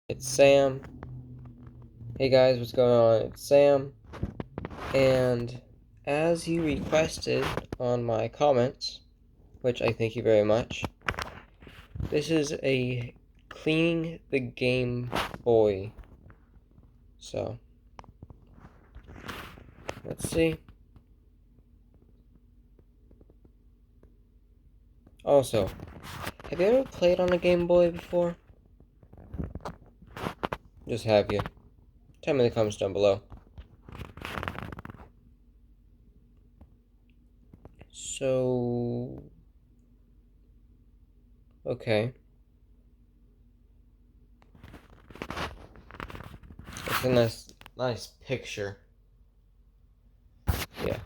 It's Sam. Hey guys, what's going on? It's Sam. And as you requested on my comments, which I thank you very much, this is a cleaning the Game Boy. So, let's see. Also, have you ever played on a Game Boy before? Just have you? Tell me in the comments down below. So, okay. It's a nice picture. Yeah.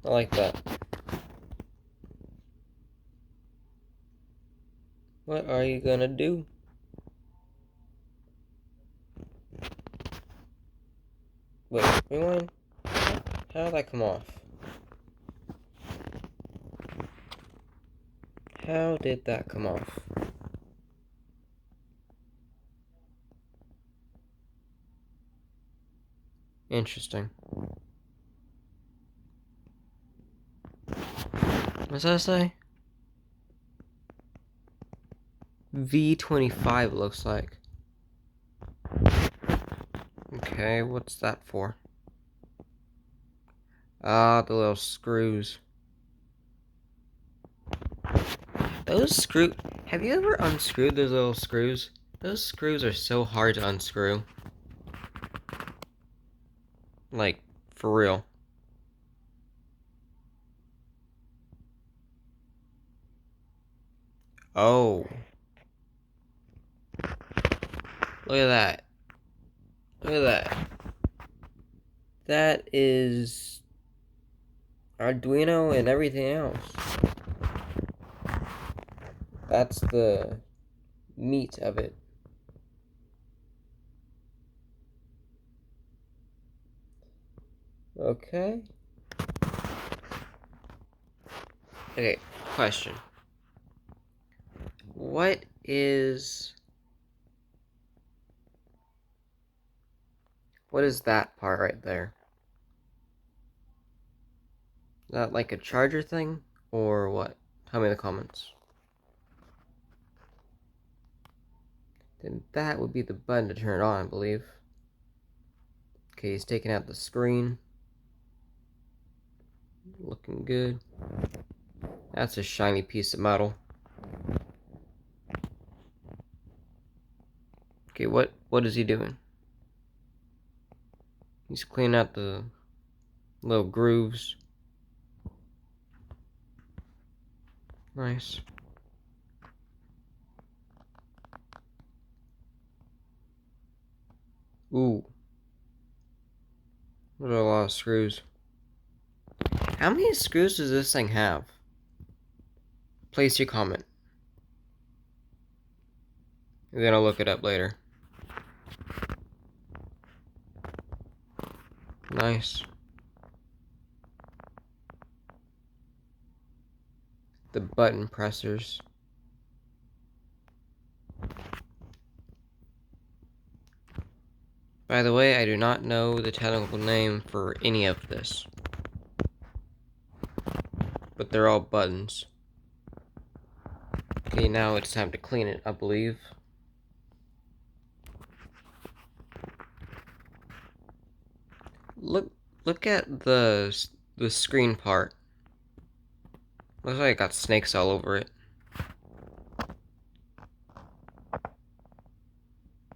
I like that. What are you gonna do? Wait, rewind? How did that come off? How did that come off? Interesting. What's that say? V25 looks like. Okay, what's that for? Ah, the little screws. Those screw... Have you ever unscrewed those little screws? Those screws are so hard to unscrew. Like, for real. Oh. Look at that. Look at that. That is... Arduino and everything else. That's the meat of it. Okay. Okay, question. What is that part right there? Is that like a charger thing? Or what? Tell me in the comments. Then that would be the button to turn it on, I believe. Okay, he's taking out the screen. Looking good. That's a shiny piece of metal. Okay, what is he doing? He's cleaning out the little grooves. Nice. Ooh. Those are a lot of screws. How many screws does this thing have? Place your comment. We're gonna look it up later. Nice. The button pressers. By the way, I do not know the technical name for any of this. But they're all buttons. Okay, now it's time to clean it, I believe. Look at the screen part. Looks like it got snakes all over it.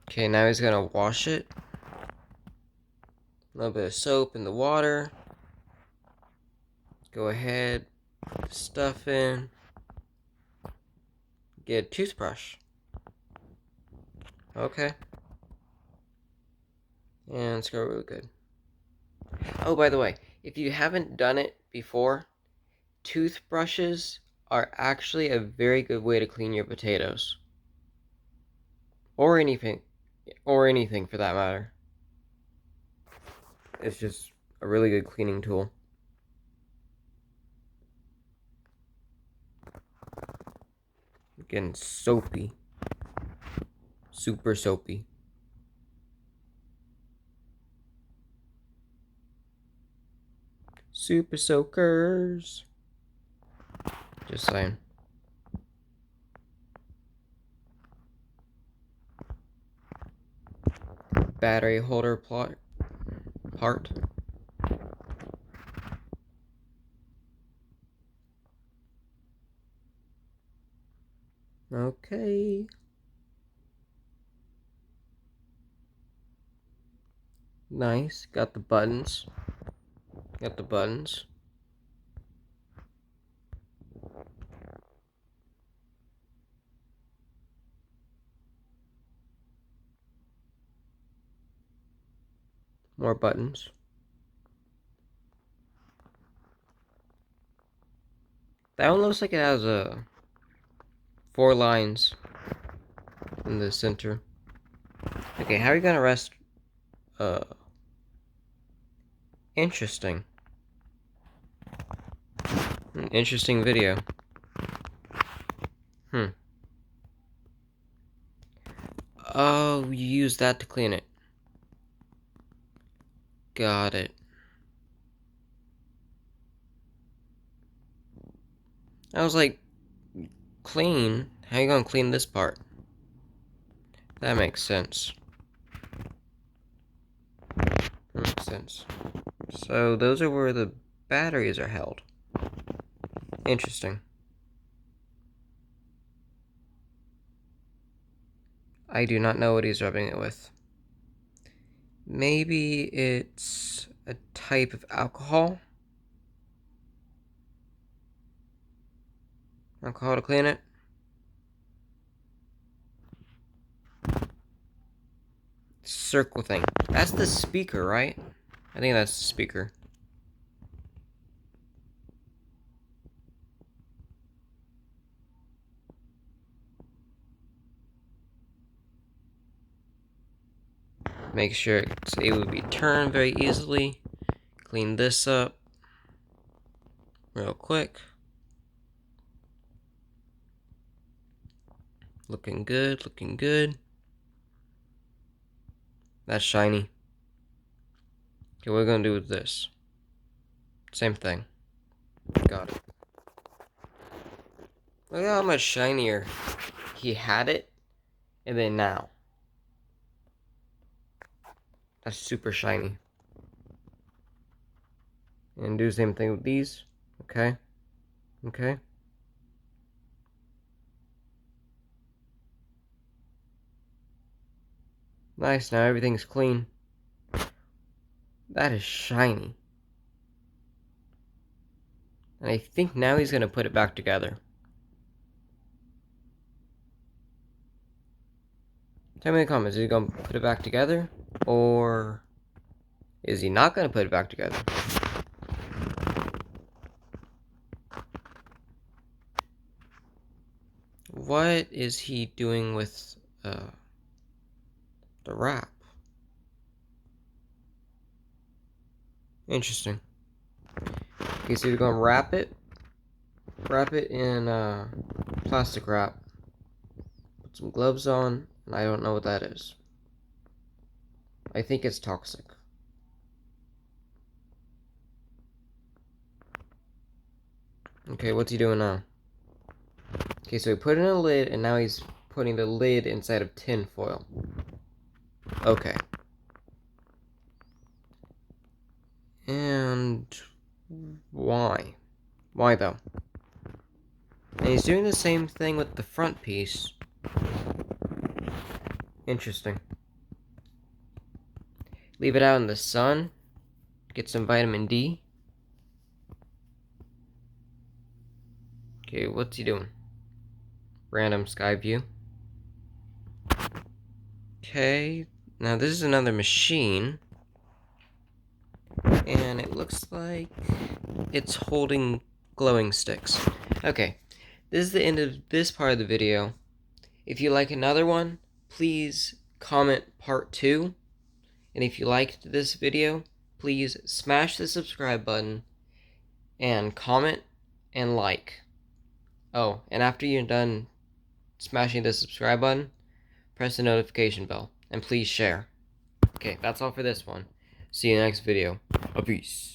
Okay, now he's gonna wash it. A little bit of soap in the water. Go ahead, put the stuff in. Get a toothbrush. Okay. And it's going really good. Oh, by the way, if you haven't done it before, toothbrushes are actually a very good way to clean your potatoes. Or anything for that matter. It's just a really good cleaning tool. Getting soapy. Super soapy. Super soakers. Just saying. Battery holder part. Okay. Nice. Got the buttons. More buttons. That one looks like it has 4 lines in the center. Okay, how are you gonna rest? Interesting. An interesting video. Oh, you use that to clean it. Got it. I was like, clean? How you gonna clean this part? That makes sense. So those are where the batteries are held. Interesting. I do not know what he's rubbing it with. Maybe it's a type of alcohol? Alcohol to clean it? Circle thing. That's the speaker, right? I think that's the speaker. Make sure it's able to be turned very easily. Clean this up real quick. Looking good, looking good. That's shiny. Okay, what we're gonna do with this? Same thing. Got it. Look at how much shinier he had it, and then now. That's super shiny. And do the same thing with these. Okay. Okay. Nice, now everything's clean. That is shiny. And I think now he's gonna put it back together. Tell me in the comments, is he gonna put it back together? Or is he not gonna put it back together? What is he doing with the wrap? Interesting. Okay, so you're gonna wrap it in plastic wrap. Put some gloves on, and I don't know what that is. I think it's toxic. Okay, what's he doing now? Okay, so he put in a lid, and now he's putting the lid inside of tin foil. Okay. And why? Why though? And he's doing the same thing with the front piece. Interesting. Leave it out in the sun. Get some vitamin D. Okay, what's he doing? Random sky view. Okay, now this is another machine. And it looks like it's holding glowing sticks. Okay, this is the end of this part of the video. If you like another one, please comment part 2. And if you liked this video, please smash the subscribe button and comment and like. Oh, and after you're done smashing the subscribe button, press the notification bell, and please share. Okay, that's all for this one. See you in the next video. Peace.